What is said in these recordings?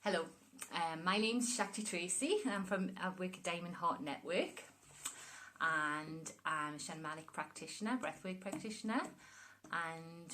Hello, my name's Shakti Tracy and I work at Diamond Heart Network, and I'm a shamanic practitioner, breathwork practitioner, and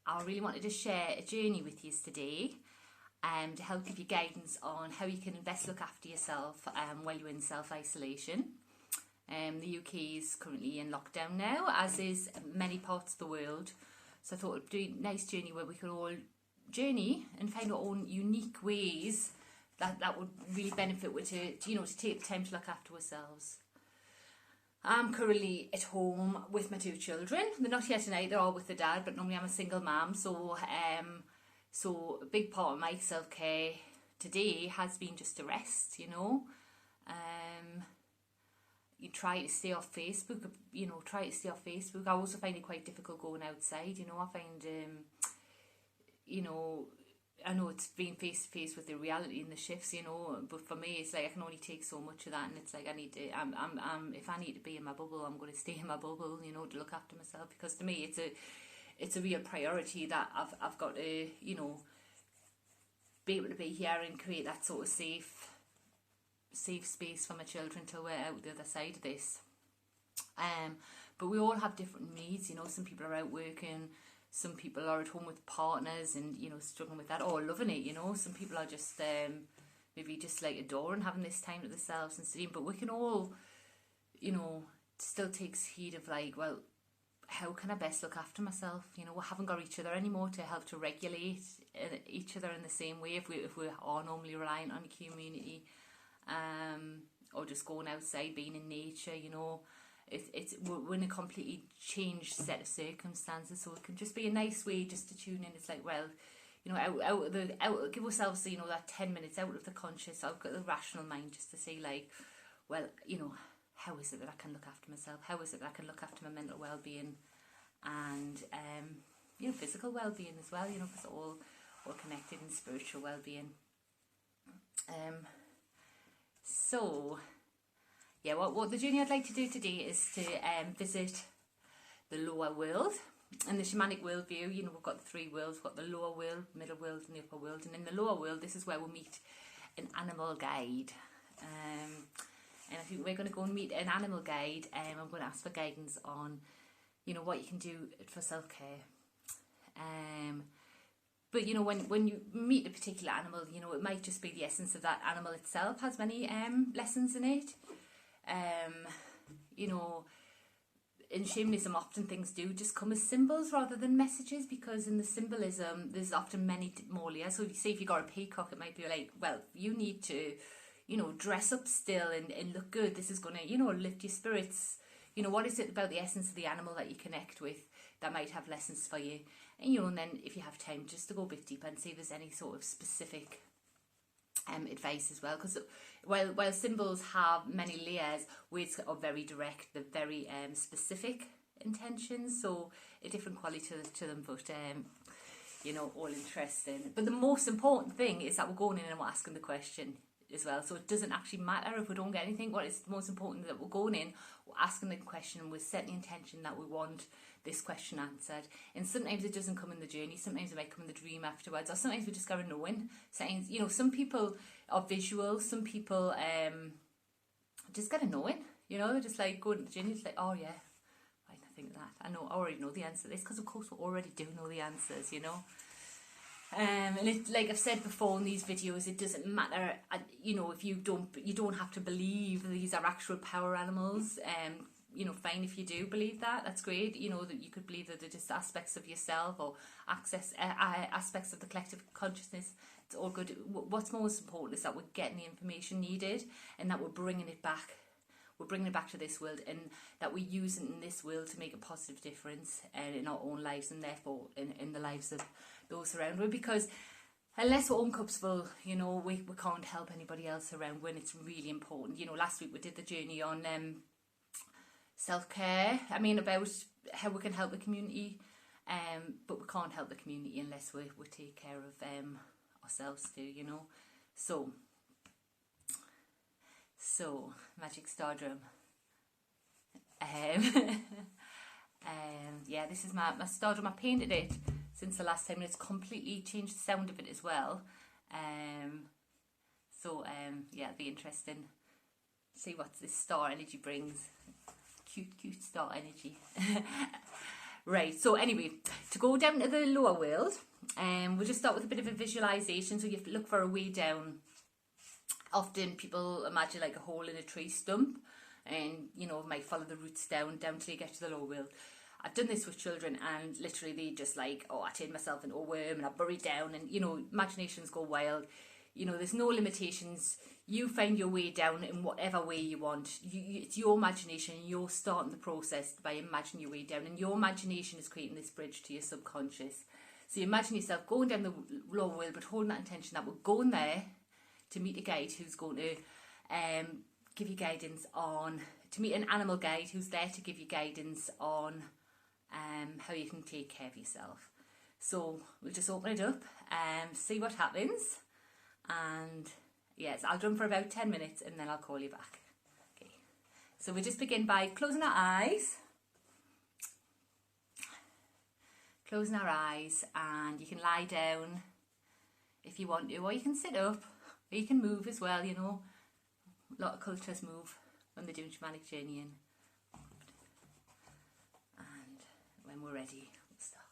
I really wanted to share a journey with you today to help give you guidance on how you can best look after yourself while you're in self-isolation. The UK is currently in lockdown now, as is many parts of the world, so I thought it would be a nice journey where we could all journey and find our own unique ways that would really benefit with to take the time to look after ourselves. I'm currently at home with my two children. They're not here tonight, they're all with their dad, but normally I'm a single mum, so a big part of my self-care today has been just to rest, you try to stay off Facebook, I also find it quite difficult going outside, I find I know it's being face to face with the reality and the shifts, but for me it's like I can only take so much of that, and it's like I need to, if I need to be in my bubble, I'm going to stay in my bubble, to look after myself, because to me it's a real priority that I've got to, be able to be here and create that sort of safe space for my children till we're out the other side of this. But we all have different needs, some people are out working, some people are at home with partners and, struggling with that, or loving it, some people are just, maybe just like adoring having this time to themselves and studying, but we can all, still takes heed of like, well, how can I best look after myself? We haven't got each other anymore to help to regulate each other in the same way if we are normally reliant on a community, or just going outside, being in nature, we're in a completely changed set of circumstances, so it can just be a nice way just to tune in. It's like, well, give ourselves, that 10 minutes out of the conscious, out of the rational mind, just to say like, well, how is it that I can look after myself? How is it that I can look after my mental well-being and, physical well-being as well, because it's all connected, and spiritual well-being. Yeah, what the journey I'd like to do today is to visit the lower world. In the shamanic world view, we've got the three worlds. We've got the lower world, middle world and the upper world. And in the lower world, this is where we'll meet an animal guide. And I think we're going to go and meet an animal guide, and I'm going to ask for guidance on, what you can do for self-care. But when you meet a particular animal, it might just be the essence of that animal itself has many lessons in it. In shamanism, often things do just come as symbols rather than messages, because in the symbolism there's often many more layers. So if you got a peacock, it might be like, well, you need to dress up still and look good. This is going to lift your spirits. What is it about the essence of the animal that you connect with that might have lessons for you? And then if you have time, just to go a bit deeper and see if there's any sort of specific advice as well, because while symbols have many layers, words are very direct, they're very specific intentions, so a different quality to them, but all interesting. But the most important thing is that we're going in and we're asking the question as well, so it doesn't actually matter if we don't get anything. What is most important is that we're going in, we're asking the question, and we're setting the intention that we want this question answered. And sometimes it doesn't come in the journey, sometimes it might come in the dream afterwards, or sometimes we just got a knowing. Sometimes, some people are visual, some people just get a knowing, they're just like going to the journey, it's like, oh yeah, right, I think that, I already know the answer to this, because of course we already do know the answers, and it, like I've said before in these videos, it doesn't matter, if you don't have to believe these are actual power animals. Fine if you do believe that, that's great, that you could believe that they're just aspects of yourself, or aspects of the collective consciousness. It's all good. What's most important is that we're getting the information needed, and that we're bringing it back to this world, and that we're using in this world to make a positive difference in our own lives, and therefore in the lives of those around us, because unless we're own cups full, we can't help anybody else around when it's really important. Last week we did the journey on self-care, about how we can help the community, but we can't help the community unless we take care of ourselves too, so magic star drum. Yeah, this is my star drum. I painted it since the last time, and it's completely changed the sound of it as well. Yeah, it'll be interesting. See what this star energy brings. Cute star energy. Right, so anyway, to go down to the lower world, we'll just start with a bit of a visualization. So you have to look for a way down. Often people imagine like a hole in a tree stump, and you know, might follow the roots down till you get to the lower world. I've done this with children, and literally they just like, oh, I turned myself into a worm and I buried down, and you know, imaginations go wild. You know, there's no limitations. You find your way down in whatever way you want. It's your imagination. You're starting the process by imagining your way down, and your imagination is creating this bridge to your subconscious. So you imagine yourself going down the lower world, but holding that intention that we're going there to meet a guide who's going to give you guidance on, to meet an animal guide who's there to give you guidance on how you can take care of yourself. So we'll just open it up and see what happens. And yes, I'll drum for about 10 minutes and then I'll call you back. Okay. So we just begin by closing our eyes. Closing our eyes, and you can lie down if you want to, or you can sit up, or you can move as well, you know. A lot of cultures move when they're doing shamanic journeying. And when we're ready, we'll start.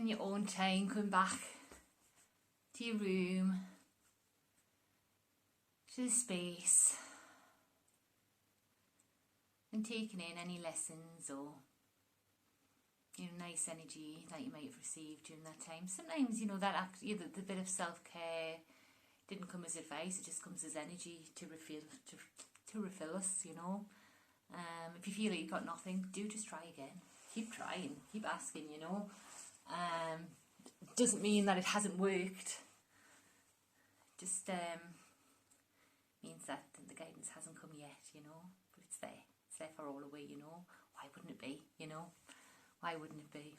in your own time, coming back to your room, to the space, and taking in any lessons or, you know, nice energy that you might have received during that time. Sometimes, you know, that the bit of self-care didn't come as advice, it just comes as energy to refill us, you know. If you feel like you've got nothing, do just try again. Keep trying, keep asking, you know. Doesn't mean that it hasn't worked. Just means that the guidance hasn't come yet, you know. But it's there. It's there for all the way, you know. Why wouldn't it be, you know? Why wouldn't it be?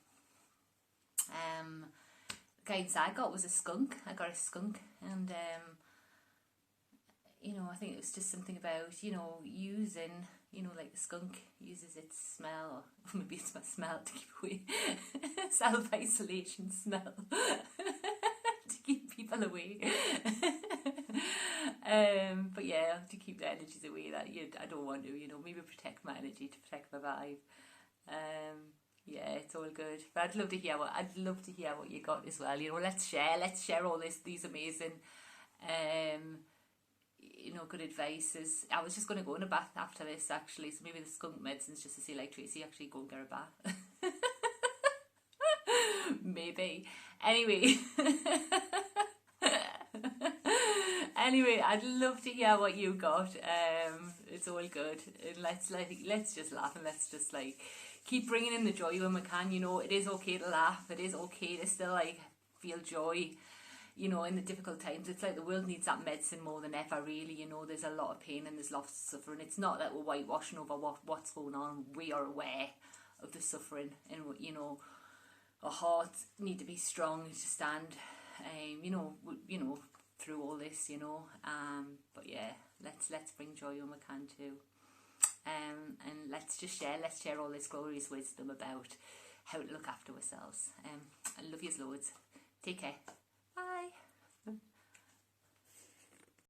The guidance I got was a skunk. I got a skunk, and you know, I think it was just something about, you know, using, you know, like the skunk uses its smell, or maybe it's my smell to keep away, self-isolation smell, to keep people away. But yeah, to keep the energies away that I don't want to, you know, maybe protect my energy, to protect my vibe. Yeah, it's all good. But I'd love to hear what you got as well. You know, let's share all these amazing you know, good advice. I was just going to go in a bath after this, actually, so maybe the skunk medicine's just to say, like, Tracy, actually go and get a bath. Maybe. Anyway. Anyway, I'd love to hear what you got. It's all good. And let's just laugh, and let's just, like, keep bringing in the joy when we can, you know. It is okay to laugh. It is okay to still, like, feel joy, you know, in the difficult times. It's like the world needs that medicine more than ever, really, you know. There's a lot of pain and there's lots of suffering. It's not that we're whitewashing over what's going on. We are aware of the suffering, and, you know, our hearts need to be strong to stand, you know, through all this, you know. But yeah, let's bring joy when we can too. And let's share all this glorious wisdom about how to look after ourselves. I love you loads. Take care. Bye.